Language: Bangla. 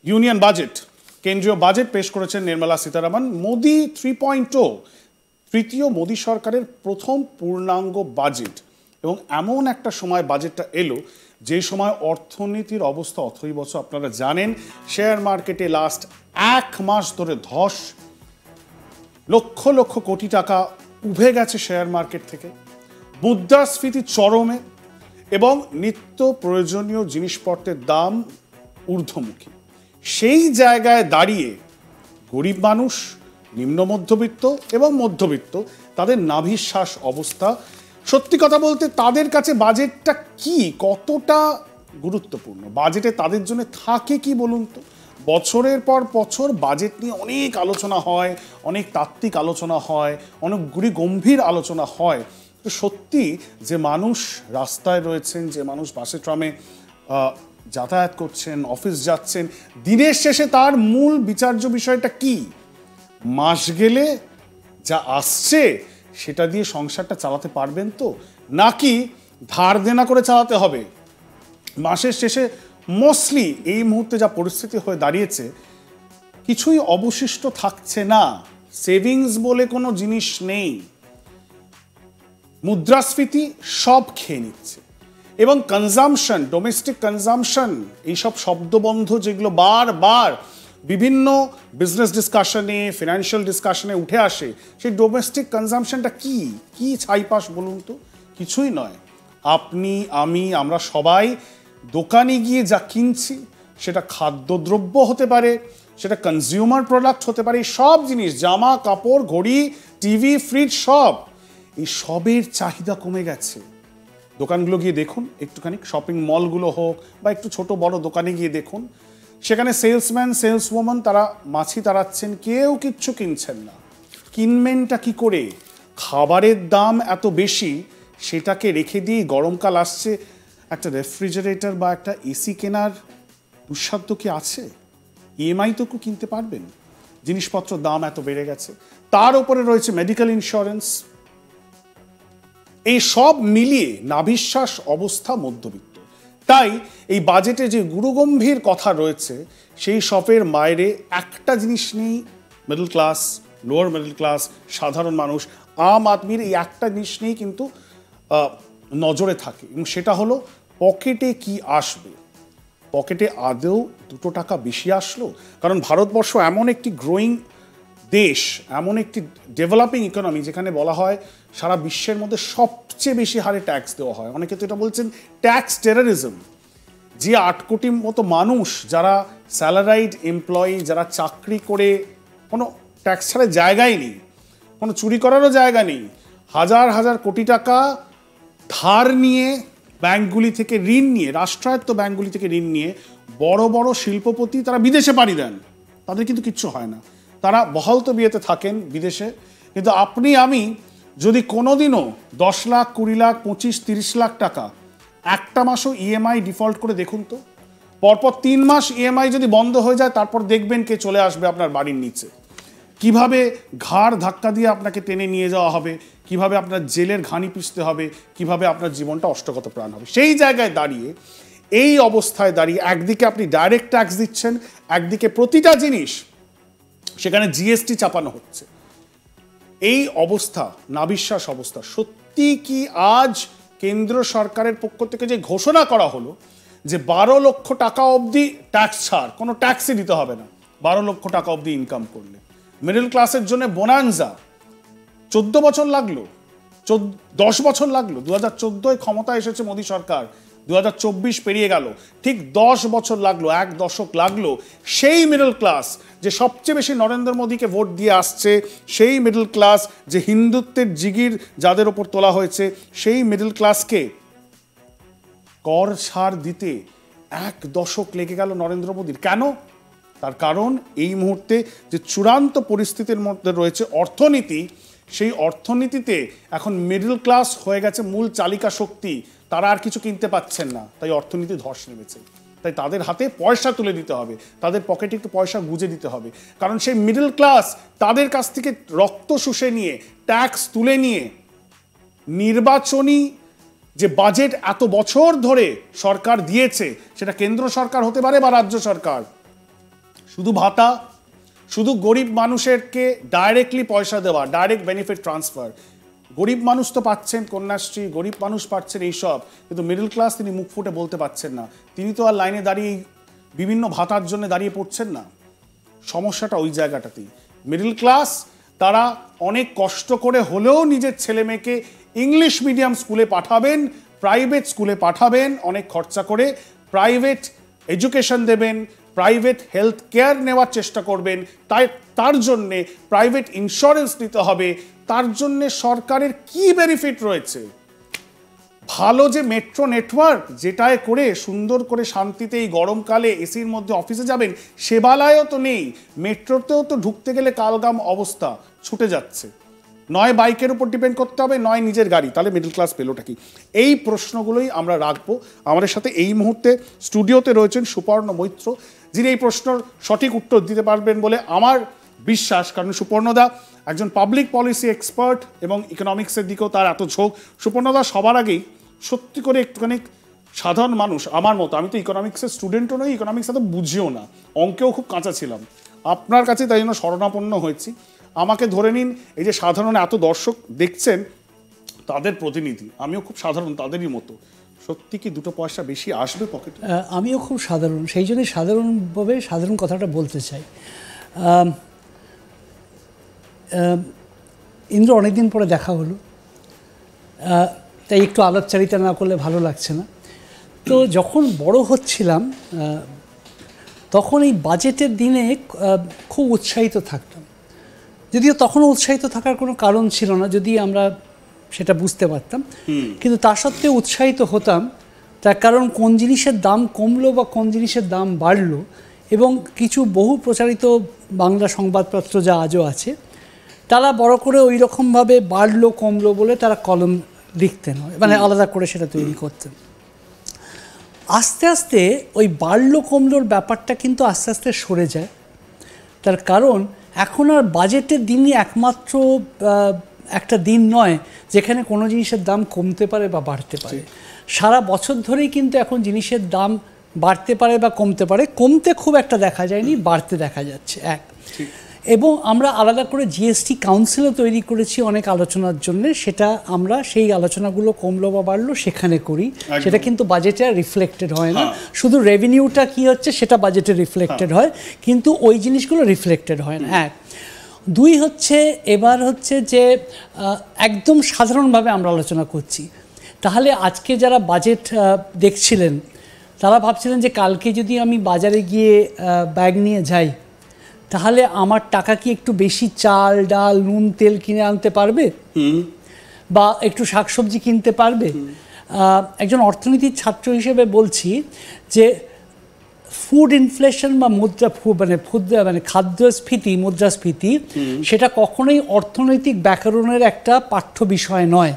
ইউনিয়ন বাজেট, কেন্দ্রীয় বাজেট পেশ করেছেন নির্মলা সীতারামন। মোদি 3.0, তৃতীয় মোদি সরকারের প্রথম পূর্ণাঙ্গ বাজেট, এবং এমন একটা সময় বাজেটটা এলো যে সময় অর্থনীতির অবস্থা অথৈবচ। আপনারা জানেন শেয়ার মার্কেটে লাস্ট 1 মাস ধরে ধস, লক্ষ লক্ষ কোটি টাকা উঠে গেছে শেয়ার মার্কেট থেকে, মুদ্রাস্ফীতি চরমে এবং নিত্য প্রয়োজনীয় জিনিসপত্রের দাম ঊর্ধ্বমুখী। সেই জায়গায় দাঁড়িয়ে গরিব মানুষ, নিম্ন মধ্যবিত্ত এবং মধ্যবিত্ত, তাদের নাভিশ্বাস অবস্থা। সত্যি কথা বলতে তাদের কাছে বাজেটটা কি, কতটা গুরুত্বপূর্ণ, বাজেটে তাদের জন্য থাকে কি বলুন তো। বছরের পর বছর বাজেট নিয়ে অনেক আলোচনা হয়, অনেক তাত্ত্বিক আলোচনা হয়, অনেক গম্ভীর আলোচনা হয়। তো সত্যি যে মানুষ রাস্তায় রয়েছেন, যে মানুষ বাসে ট্রামে যাতায়াত করছেন, অফিস যাচ্ছেন, দিনের শেষে তার মূল বিচার্য বিষয়টা কি? মাস গেলে যা আসছে সেটা দিয়ে সংসারটা চালাতে পারবেন তো, নাকি ধার দেনা করে চালাতে হবে? মাসের শেষে মোস্টলি এই মুহূর্তে যা পরিস্থিতি হয়ে দাঁড়িয়েছে, কিছুই অবশিষ্ট থাকছে না, সেভিংস বলে কোনো জিনিস নেই। মুদ্রাস্ফীতি সব খেয়ে নিচ্ছে এবং কনজামশন, ডোমেস্টিক কনজামশন, এইসব শব্দবন্ধ যেগুলো বারবার বিভিন্ন বিজনেস ডিসকাশনে, ফিনান্সিয়াল ডিসকাশনে উঠে আসে, সেই ডোমেস্টিক কনজামশনটা কি কি ছাইপাশ বলুন তো? কিছুই নয়। আপনি, আমি, আমরা সবাই দোকানে গিয়ে যা কিনছি সেটা খাদ্যদ্রব্য হতে পারে, সেটা কনজিউমার প্রোডাক্ট হতে পারে, সব জিনিস, জামা কাপড়, ঘড়ি, টিভি, ফ্রিজ, সব, এই সবের চাহিদা কমে গেছে। দোকানগুলো গিয়ে দেখুন, একটুখানি শপিং মলগুলো হোক বা একটু ছোট বড় দোকানে গিয়ে দেখুন, সেখানে সেলসম্যান, সেলসওম্যান তারা মাছি তাড়াচ্ছেন, কেউ কিচ্ছু কিনছেন না। কিনবেনটা কি করে? খাবারের দাম এত বেশি, সেটাকে রেখে দিয়ে গরমকাল আসছে, একটা রেফ্রিজারেটর বা একটা এসি কেনার দুঃসাধ্য কি আছে? ইএমআই তো কিনতে পারবেন। জিনিসপত্রের দাম এত বেড়ে গেছে, তার উপরে রয়েছে মেডিকেল ইন্স্যুরেন্স। এই সব মিলিয়ে নাভিশ্বাস অবস্থা মধ্যবিত্ত। তাই এই বাজেটে যে গুরুগম্ভীর কথা রয়েছে, সেই সবের বাইরে একটা জিনিস নেই, middle class, lower middle class, সাধারণ মানুষ, আম আদমির এই একটা জিনিস নেই কিন্তু নজরে থাকে, এবং সেটা হলো পকেটে কি আসবে। পকেটে আদৌ 2 টাকা বেশি আসলো? কারণ ভারতবর্ষ এমন একটি গ্রোয়িং দেশ, এমন একটি ডেভেলপিং ইকোনমি, যেখানে বলা হয় সারা বিশ্বের মধ্যে সবচেয়ে বেশি হারে ট্যাক্স দেওয়া হয়। অনেকে তো এটা বলছেন ট্যাক্স টেরোরিজম। যে 8 কোটির মতো মানুষ যারা স্যালারাইড এমপ্লয়ি, যারা চাকরি করে কোনো ট্যাক্স ছাড়া জায়গাই নেই, কোনো চুরি করারও জায়গা নেই, হাজার হাজার কোটি টাকা ধার নিয়ে, ব্যাংকগুলি থেকে ঋণ নিয়ে, রাষ্ট্রায়ত্ত ব্যাংকগুলি থেকে ঋণ নিয়ে বড় বড় শিল্পপতি তারা বিদেশে পাড়ি দেন। তাদের কিন্তু কিচ্ছু হয় না, তারা বহাল তবিয়তে থাকেন বিদেশে। কিন্তু আপনি আমি যদি কোনোদিনও 10 লাখ, 20 লাখ, 25-30 লাখ টাকা একটা মাসও ইএমআই ডিফল্ট করে দেখুন তো, পরপর 3 মাস ইএমআই যদি বন্ধ হয়ে যায়, তারপর দেখবেন কে চলে আসবে আপনার বাড়ির নিচে, কিভাবে ঘাড় ধাক্কা দিয়ে আপনাকে টেনে নিয়ে যাওয়া হবে, কিভাবে আপনার জেলের ঘানি পিষতে হবে, কিভাবে আপনার জীবনটা অষ্টগত প্রাণ হবে। সেই জায়গায় দাঁড়িয়ে, এই অবস্থায় দাঁড়িয়ে, একদিকে আপনি ডাইরেক্ট ট্যাক্স দিচ্ছেন, একদিকে প্রতিটা জিনিস সেখানে জিএসটি চাপানো হচ্ছে, এই অবস্থা, নাভিশ্বাস অবস্থা। সত্যি কি আজ কেন্দ্র সরকারের পক্ষ থেকে যে ঘোষণা করা হলো যে 12 লক্ষ টাকা অবধি ট্যাক্স ছাড়, কোনো ট্যাক্সই দিতে হবে না 12 লক্ষ টাকা অবধি ইনকাম করলে, মিডল ক্লাসের জন্য বোনান্সা। 14 বছর লাগলো, 10 বছর লাগলো, 2014 ক্ষমতা এসেছে মোদী সরকার, 2024 পেরিয়ে গেল, ঠিক 10 বছর লাগলো, 1 দশক লাগলো সেই মিডল ক্লাস যে সবচেয়ে বেশি নরেন্দ্র মোদীকে ভোট দিয়ে আসছে, সেই মিডল ক্লাস যে হিন্দুত্বের জিগির যাদের ওপর তোলা হয়েছে, সেই মিডল ক্লাসকে কর ছাড় দিতে 1 দশক লেগে গেল নরেন্দ্র মোদীর। কেন? তার কারণ এই মুহূর্তে যে চূড়ান্ত পরিস্থিতির মধ্যে রয়েছে অর্থনীতি, সেই অর্থনীতিতে এখন মিডল ক্লাস হয়ে গেছে মূল চালিকা শক্তি। তারা আর কিছু কিনতে পাচ্ছেন না, তাই অর্থনীতি ধস নেমেছে। তাই তাদের হাতে পয়সা তুলে দিতে হবে, তাদের পকেটে একটু পয়সা গুঁজে দিতে হবে। কারণ সেই মিডল ক্লাস তাদের কাছ থেকে রক্ত শুষে নিয়ে, ট্যাক্স তুলে নিয়ে, নির্বাচনী যে বাজেট এত বছর ধরে সরকার দিয়েছে, সেটা কেন্দ্র সরকার হতে পারে বা রাজ্য সরকার, শুধু ভাতা, শুধু গরিব মানুষেরকে ডাইরেক্টলি পয়সা দেওয়া, ডাইরেক্ট বেনিফিট ট্রান্সফার, গরিব মানুষ তো পাচ্ছেন কন্যাশ্রী, গরিব মানুষ পাচ্ছেন এইসব, কিন্তু মিডল ক্লাস তিনি মুখ ফুটে বলতে পারছেন না। তিনি তো আর লাইনে দাঁড়িয়ে বিভিন্ন ভাতার জন্য দাঁড়িয়ে পড়ছেন না। সমস্যাটা ওই জায়গাটাতেই। মিডল ক্লাস তারা অনেক কষ্ট করে হলেও নিজের ছেলে মেয়েকে ইংলিশ মিডিয়াম স্কুলে পাঠাবেন, প্রাইভেট স্কুলে পাঠাবেন, অনেক খরচা করে প্রাইভেট এডুকেশন দেবেন, প্রাইভেট হেলথ কেয়ার নেওয়ার চেষ্টা করবেন, তার জন্যে প্রাইভেট ইন্স্যুরেন্স নিতে হবে। তার জন্যে সরকারের কি বেনিফিট রয়েছে? ভালো যে মেট্রো নেটওয়ার্ক, যেটায় করে সুন্দর করে শান্তিতে এই গরমকালে এসির মধ্যে অফিসে যাবেন, সেবালায়ও তো নেই। মেট্রোতেও তো ঢুকতে গেলে কালগাম অবস্থা, ছুটে যাচ্ছে। নয় বাইকের উপর ডিপেন্ড করতে হবে, নয় নিজের গাড়ি। তাহলে মিডল ক্লাস পেলোটা কি? এই প্রশ্নগুলোই আমরা রাখবো। আমাদের সাথে এই মুহূর্তে স্টুডিওতে রয়েছেন সুপর্ণ মৈত্র, যিনি এই প্রশ্নের সঠিক উত্তর দিতে পারবেন বলে আমার বিশ্বাস। কারণ সুপর্ণদা একজন পাবলিক পলিসি এক্সপার্ট এবং ইকোনমিক্সের দিকেও তার এত ঝোঁক। সুপর্ণদা, সবার আগেই সত্যি করে একটুখানি সাধারণ মানুষ আমার মতো, আমি তো ইকোনমিক্সের স্টুডেন্টও নই, ইকোনমিক্স এত বুঝিও না, অঙ্কেও খুব কাঁচা ছিলাম, আপনার কাছে তাই জন্য শরণাপন্ন হয়েছি। আমাকে ধরে নিন এই যে সাধারণ এত দর্শক দেখছেন তাদের প্রতিনিধি, আমিও খুব সাধারণ তাদেরই মতো। সত্যি কি দুটো পয়সা বেশি আসবে পকেটে? আমিও খুব সাধারণ, সেই জন্যই সাধারণভাবে সাধারণ কথাটা বলতে চাই। ইন্দ্র, অনেকদিন পরে দেখা হলো, তাই একটু আলাপচারিতা না করলে ভালো লাগছে না। তো যখন বড় হচ্ছিলাম তখন এই বাজেটের দিনে খুব উৎসাহিত থাকতাম, যদিও তখনও উৎসাহিত থাকার কোনো কারণ ছিল না যদি আমরা সেটা বুঝতে পারতাম, কিন্তু তা সত্ত্বেও উৎসাহিত হতাম। তার কারণ কোন জিনিসের দাম কমলো বা কোন জিনিসের দাম বাড়লো, এবং কিছু বহু প্রচারিত বাংলা সংবাদপত্র যা আজও আছে তারা বড় করে ওই রকমভাবে বাড়লো কমলো বলে তারা কলম লিখতেন, মানে আলাদা করে সেটা তৈরি করতেন। আস্তে আস্তে ওই বাড়লো কমলোর ব্যাপারটা কিন্তু আস্তে আস্তে সরে যায়। তার কারণ এখন আর বাজেটের দিনই একমাত্র একটা দিন নয় যেখানে কোনো জিনিসের দাম কমতে পারে বা বাড়তে পারে। সারা বছর ধরেই কিন্তু এখন জিনিসের দাম বাড়তে পারে বা কমতে পারে। কমতে খুব একটা দেখা যায়নি, বাড়তে দেখা যাচ্ছে এক। এবং আমরা আলাদা করে জিএসটি কাউন্সিলও তৈরি করেছি অনেক আলোচনার জন্য। সেটা আমরা সেই আলোচনাগুলো কমলো বা বাড়লো সেখানে করি, সেটা কিন্তু বাজেটে রিফ্লেক্টেড হয় না। শুধু রেভিনিউটা কি হচ্ছে সেটা বাজেটে রিফ্লেক্টেড হয়, কিন্তু ওই জিনিসগুলো রিফ্লেক্টেড হয় না। এক। দুই হচ্ছে, এবার হচ্ছে যে একদম সাধারণভাবে আমরা আলোচনা করছি। তাহলে আজকে যারা বাজেট দেখছিলেন তারা ভাবছিলেন যে কালকে যদি আমি বাজারে গিয়ে ব্যাগ নিয়ে যাই তাহলে আমার টাকা কি একটু বেশি চাল ডাল নুন তেল কিনে আনতে পারবে, বা একটু শাকসবজি কিনতে পারবে? একজন অর্থনীতির ছাত্র হিসেবে বলছি যে ফুড ইনফ্লেশন বা খাদ্যস্ফীতি, মুদ্রাস্ফীতি, সেটা কখনোই অর্থনৈতিক ব্যাকরণের একটা পাঠ্য বিষয় নয়।